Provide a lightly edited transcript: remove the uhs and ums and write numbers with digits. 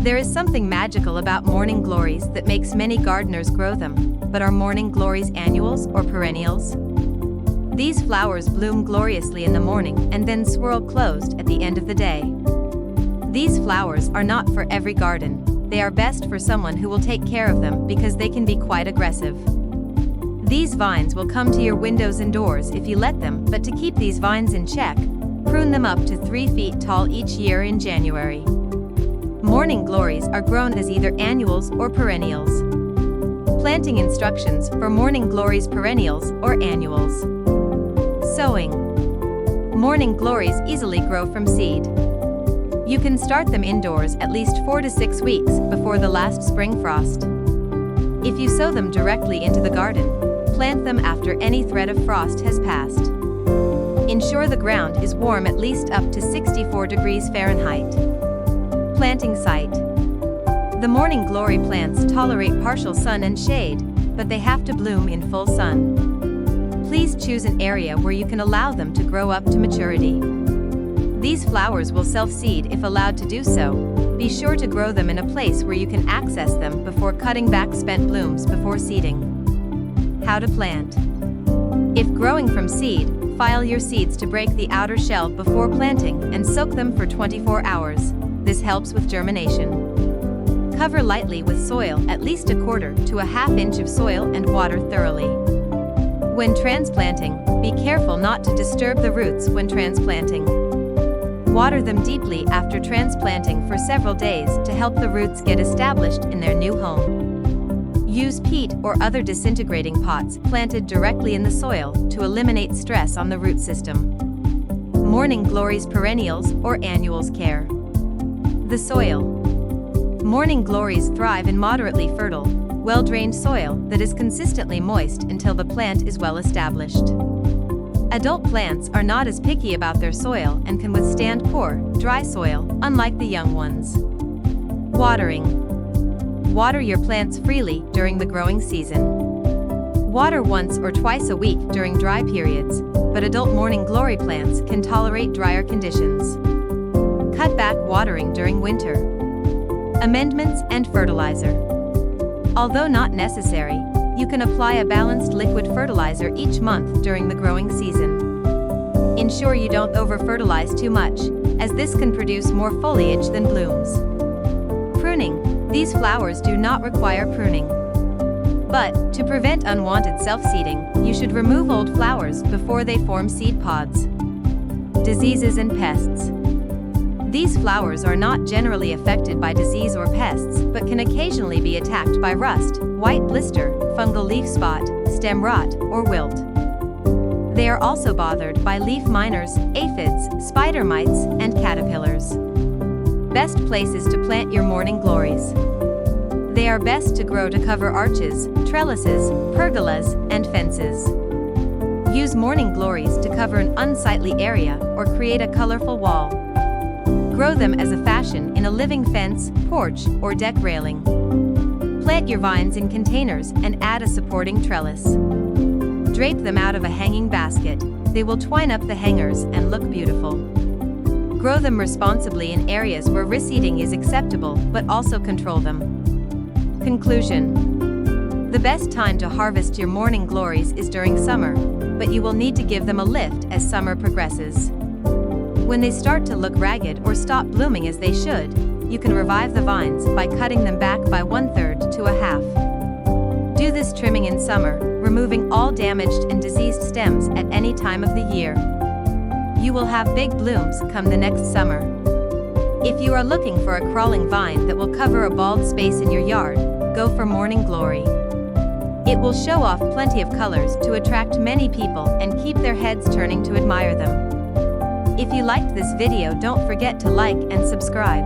There is something magical about morning glories that makes many gardeners grow them, but are morning glories annuals or perennials? These flowers bloom gloriously in the morning and then swirl closed at the end of the day. These flowers are not for every garden. They are best for someone who will take care of them because they can be quite aggressive. These vines will come to your windows and doors if you let them, but to keep these vines in check, prune them up to 3 feet tall each year in January. Morning glories are grown as either annuals or perennials. Planting instructions for morning glories perennials or annuals. Sowing. Morning glories easily grow from seed. You can start them indoors at least 4 to 6 weeks before the last spring frost. If you sow them directly into the garden, plant them after any threat of frost has passed. Ensure the ground is warm at least up to 64 degrees Fahrenheit. Planting site. The morning glory plants tolerate partial sun and shade, but they have to bloom in full sun. Please choose an area where you can allow them to grow up to maturity. These flowers will self-seed if allowed to do so. Be sure to grow them in a place where you can access them before cutting back spent blooms before seeding. How to plant. If growing from seed, file your seeds to break the outer shell before planting and soak them for 24 hours. This helps with germination. Cover lightly with soil, at least 1/4 to 1/2 inch of soil, and water thoroughly. When transplanting, be careful not to disturb the roots when transplanting. Water them deeply after transplanting for several days to help the roots get established in their new home. Use peat or other disintegrating pots planted directly in the soil to eliminate stress on the root system. Morning glories perennials or annuals care. The soil. Morning glories thrive in moderately fertile, well-drained soil that is consistently moist until the plant is well established. Adult plants are not as picky about their soil and can withstand poor, dry soil, unlike the young ones. Watering. Water your plants freely during the growing season. Water once or twice a week during dry periods, but adult morning glory plants can tolerate drier conditions. Cut back watering during winter. Amendments and fertilizer. Although not necessary, you can apply a balanced liquid fertilizer each month during the growing season. Ensure you don't over-fertilize too much, as this can produce more foliage than blooms. Pruning. These flowers do not require pruning. But, to prevent unwanted self-seeding, you should remove old flowers before they form seed pods. Diseases and pests. These flowers are not generally affected by disease or pests, but can occasionally be attacked by rust, white blister, fungal leaf spot, stem rot, or wilt. They are also bothered by leaf miners, aphids, spider mites, and caterpillars. Best places to plant your morning glories. They are best to grow to cover arches, trellises, pergolas, and fences. Use morning glories to cover an unsightly area or create a colorful wall. Grow them as a fashion in a living fence, porch, or deck railing. Plant your vines in containers and add a supporting trellis. Drape them out of a hanging basket. They will twine up the hangers and look beautiful. Grow them responsibly in areas where reseeding is acceptable, but also control them. Conclusion. The best time to harvest your morning glories is during summer, but you will need to give them a lift as summer progresses. When they start to look ragged or stop blooming as they should, you can revive the vines by cutting them back by 1/3 to 1/2. Do this trimming in summer, removing all damaged and diseased stems at any time of the year. You will have big blooms come the next summer. If you are looking for a crawling vine that will cover a bald space in your yard, go for morning glory. It will show off plenty of colors to attract many people and keep their heads turning to admire them. If you liked this video, don't forget to like and subscribe.